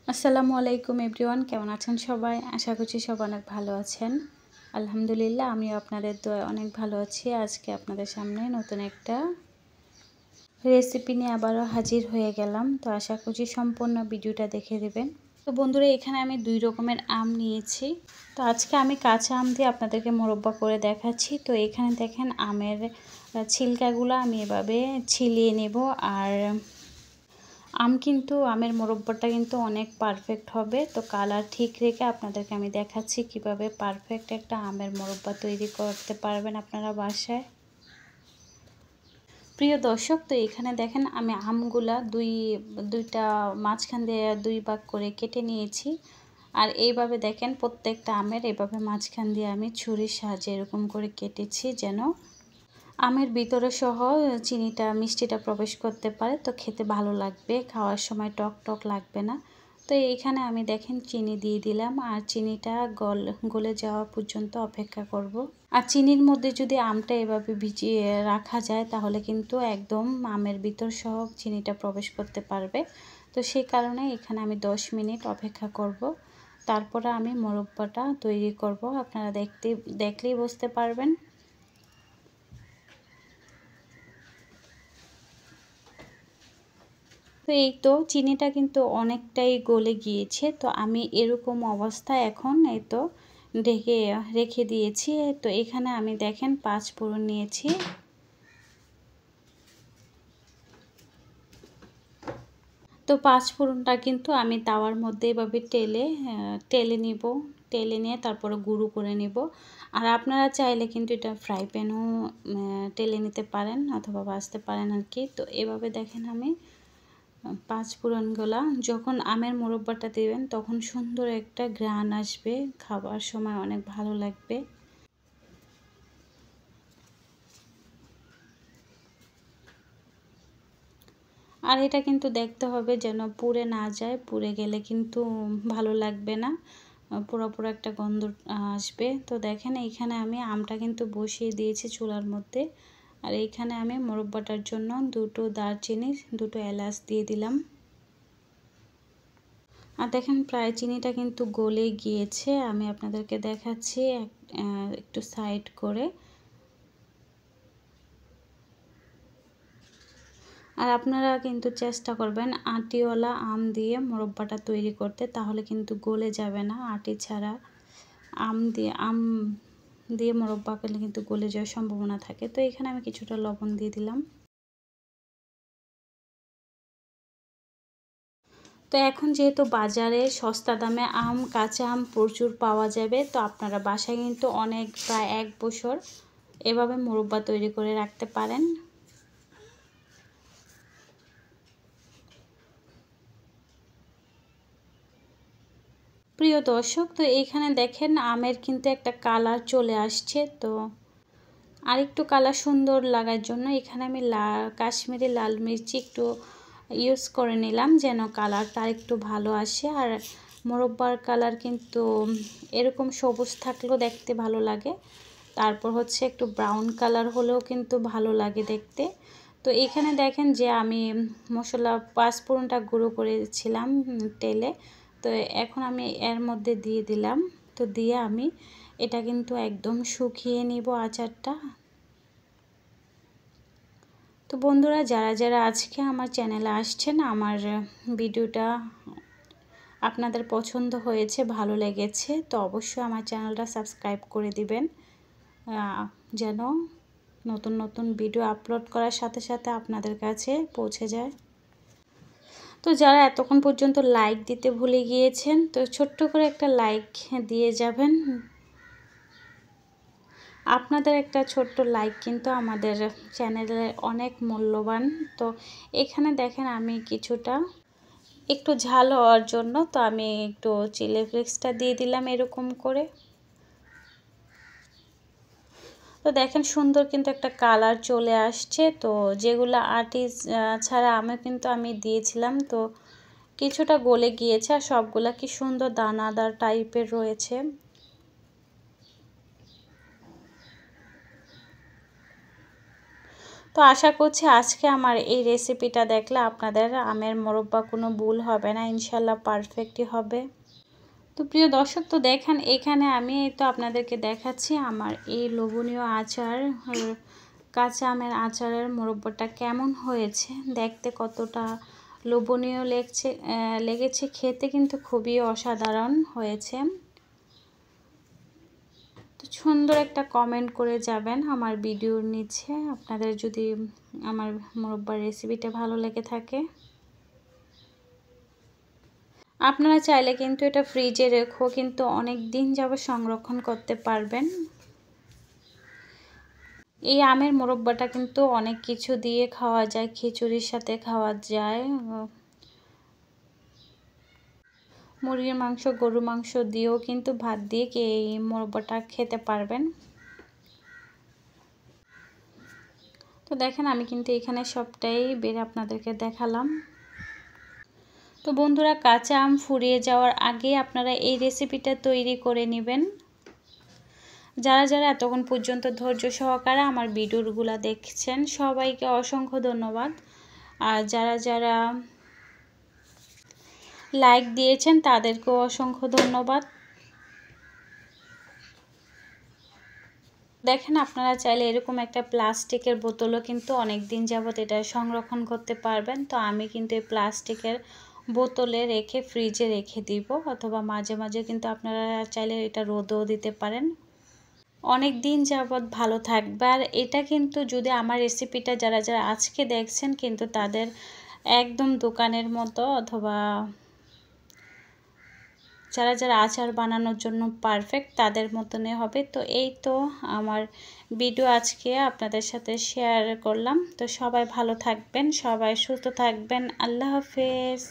আসসালামু আলাইকুম এভরিওয়ান, কেমন আছেন সবাই? আশা করছি সবাই অনেক ভালো আছেন। আলহামদুলিল্লাহ, আমিও আপনাদের দোয়ায় অনেক ভালো আছি। আজকে আপনাদের সামনে নতুন একটা রেসিপি নিয়ে আবারও হাজির হয়ে গেলাম। তো আশা করছি সম্পূর্ণ ভিডিওটা দেখে দেবেন। তো বন্ধুরা, এখানে আমি 2 রকমের আম নিয়েছি। তো আজকে আমি কাঁচা আম দিয়ে আপনাদেরকে মোরব্বা করে দেখাচ্ছি। তো এখানে দেখেন আমের ছিলকাগুলো আমি এভাবে ছিলিয়ে নেব। আর আমের মোরব্বাটা কিন্তু অনেক পারফেক্ট হবে। তো কালার ঠিক রেখে আপনাদেরকে আমি দেখাচ্ছি কিভাবে পারফেক্ট একটা আমের মোরব্বা তৈরি করতে পারবেন আপনারা বাসায়। প্রিয় দর্শক, তো এখানে দেখেন আমি আমগুলা দুইটা মাঝখান দিয়ে 2 ভাগ করে কেটে নিয়েছি। আর এইভাবে দেখেন প্রত্যেকটা আমের এভাবে মাঝখান দিয়ে আমি ছুরির সাহায্যে এরকম করে কেটেছি, যেন আমের ভিতরে সহ মিষ্টিটা প্রবেশ করতে পারে। তো খেতে ভালো লাগবে, খাওয়ার সময় টক টক লাগবে না। তো এইখানে আমি দেখেন চিনি দিয়ে দিলাম, আর চিনিটা গলে যাওয়া পর্যন্ত অপেক্ষা করব। আর চিনির মধ্যে যদি আমটা এভাবে ভিজিয়ে রাখা যায় তাহলে কিন্তু একদম আমের ভিতর সহ চিনিটা প্রবেশ করতে পারবে। তো সেই কারণে এখানে আমি 10 মিনিট অপেক্ষা করব। তারপরে আমি মোরব্বাটা তৈরি করব। আপনারা দেখলেই বুঝতে পারবেন। তো এই তো চিনিটা কিন্তু অনেকটাই গলে গিয়েছে। তো আমি এরকম অবস্থায় এখন এই তো ঢেকে রেখে দিয়েছি। তো এখানে আমি দেখেন 5 ফোড়ন নিয়েছি। তো 5 ফোড়নটা কিন্তু আমি তাওয়ার মধ্যে এভাবে টেলে নিয়ে তারপরে গুঁড়ো করে নিব। আর আপনারা চাইলে কিন্তু এটা ফ্রাই প্যানও টেলে নিতে পারেন অথবা ভাজতে পারেন আর কি। তো এভাবে দেখেন আমি 5 ফোড়নগুলা যখন আমের মোরব্বাটা দেবেন তখন সুন্দর একটা ঘ্রাণ আসবে, খাবার সময় অনেক ভালো লাগবে। আর এটা কিন্তু দেখতে হবে যেন পুড়ে না যায়, পুড়ে গেলে কিন্তু ভালো লাগবে না, পুরো একটা গন্ধ আসবে। তো দেখেন এইখানে আমি আমটা কিন্তু বসিয়ে দিয়েছি চুলার মধ্যে। আর এইখানে আমি মোরব্বাটার জন্য 2টো দারচিনি, 2টো এলাচ দিয়ে দিলাম। আর দেখেন প্রায় চিনিটা কিন্তু গলে গিয়েছে। আমি আপনাদেরকে দেখাচ্ছি একটু সাইড করে। আর আপনারা কিন্তু চেষ্টা করবেন আটিওয়ালা আম দিয়ে মোরব্বাটা তৈরি করতে, তাহলে কিন্তু গলে যাবে না। আটি ছাড়া আম দিয়ে মোরব্বা করলে কিন্তু গলে যাওয়ার সম্ভাবনা থাকে। তো এখানে আমি কিছুটা লবণ দিয়ে দিলাম। তো এখন যেহেতু বাজারে সস্তা দামে কাঁচা আম প্রচুর পাওয়া যাবে, তো আপনারা বাসায় কিন্তু প্রায় 1 বছর এভাবে মোরব্বা তৈরি করে রাখতে পারেন। প্রিয় দর্শক, তো এইখানে দেখেন আমের কিন্তু একটা কালার চলে আসছে। তো আরেকটু কালার সুন্দর লাগার জন্য এখানে আমি কাশ্মীরি লাল মির্চি একটু ইউজ করে নিলাম, যেন কালারটা আরেকটু ভালো আসে। আর মোরব্বার কালার কিন্তু এরকম সবুজ থাকলেও দেখতে ভালো লাগে, তারপর হচ্ছে একটু ব্রাউন কালার হলেও কিন্তু ভালো লাগে দেখতে। তো এখানে দেখেন যে আমি মশলা 5 ফোড়নটা গুঁড়ো করেছিলাম তেলে। তো এখন আমি এর মধ্যে দিয়ে দিলাম। তো দিয়ে আমি এটা কিন্তু একদম শুকিয়ে নিব আচারটা। তো বন্ধুরা, যারা আজকে আমার চ্যানেলে আসছেন, আমার ভিডিওটা আপনাদের পছন্দ হয়েছে, ভালো লেগেছে, তো অবশ্যই আমার চ্যানেলটা সাবস্ক্রাইব করে দিবেন, যেন নতুন নতুন ভিডিও আপলোড করার সাথে সাথে আপনাদের কাছে পৌঁছে যায়। তো যারা এতক্ষণ পর্যন্ত লাইক দিতে ভুলে গিয়েছেন, তো ছোট্ট করে একটা লাইক দিয়ে যাবেন। আপনাদের একটা ছোট্ট লাইক কিন্তু আমাদের চ্যানেলের অনেক মূল্যবান। তো এখানে দেখেন আমি একটু ঝাল হওয়ার জন্য তো আমি একটু চিলি ফ্লেক্সটা দিয়ে দিলাম এরকম করে। তো দেখেন সুন্দর কিন্তু একটা কালার চলে আসছে। তো যেগুলো আটি ছাড়া কিন্তু আমি দিয়েছিলাম, তো কিছুটা গলে গিয়েছে, আর সবগুলা কি সুন্দর দানাদার টাইপের রয়েছে। তো আশা করছি আজকে আমার এই রেসিপিটা দেখলে আপনাদের আমের মোরব্বা কোনো ভুল হবে না, ইনশাল্লাহ পারফেক্টই হবে। তো প্রিয় দর্শক, তো দেখেন এখানে আমি তো আপনাদেরকে দেখাচ্ছি আমার এই লোভনীয় আচার, কাঁচা আমের আচারের মোরব্বাটা কেমন হয়েছে। দেখতে কতটা লোভনীয় লেগেছে, খেতে কিন্তু খুবই অসাধারণ হয়েছে। তো সুন্দর একটা কমেন্ট করে যাবেন আমার ভিডিওর নিচে আপনাদের যদি আমার মোরব্বার রেসিপিটা ভালো লেগে থাকে। আপনারা চাইলে কিন্তু এটা ফ্রিজে রেখেও কিন্তু অনেক দিন যাবত সংরক্ষণ করতে পারবেন। এই আমের মোরব্বাটা কিন্তু অনেক কিছু দিয়ে খাওয়া যায়, খিচুড়ির সাথে খাওয়া যায়, মুরগির মাংস, গরু মাংস দিয়েও কিন্তু ভাত দিয়ে এই মোরব্বাটা খেতে পারবেন। তো দেখেন আমি কিন্তু এখানে সবটাই বের আপনাদেরকে দেখালাম। তো বন্ধুরা, কাঁচা আম ফুরিয়ে যাওয়ার আগে আপনারা এই রেসিপিটা তৈরি করে নেবেন। যারা যারা এতক্ষণ পর্যন্ত ধৈর্য সহকারে আমার ভিডিওগুলো দেখছেন সবাইকে অসংখ্য ধন্যবাদ। আর যারা যারা লাইক দিয়েছেন তাদেরকেও অসংখ্য ধন্যবাদ। দেখেন আপনারা চাইলে এরকম একটা প্লাস্টিকের বোতলও কিন্তু অনেক দিন যাবত এটা সংরক্ষণ করতে পারবেন। তো আমি কিন্তু এই প্লাস্টিকের বোতলে রেখে ফ্রিজে রেখে দিব, অথবা মাঝে মাঝে কিন্তু আপনারা চাইলে এটা রোদেও দিতে পারেন, অনেক দিন যাবত ভালো থাকবে। আর এটা কিন্তু যদি আমার রেসিপিটা যারা যারা আজকে দেখছেন কিন্তু তাদের একদম দোকানের মতো, অথবা যারা যারা আচার বানানোর জন্য পারফেক্ট তাদের মতনই হবে। তো এই তো আমার ভিডিও আজকে আপনাদের সাথে শেয়ার করলাম। তো সবাই ভালো থাকবেন, সবাই সুস্থ থাকবেন। আল্লাহ হাফেজ।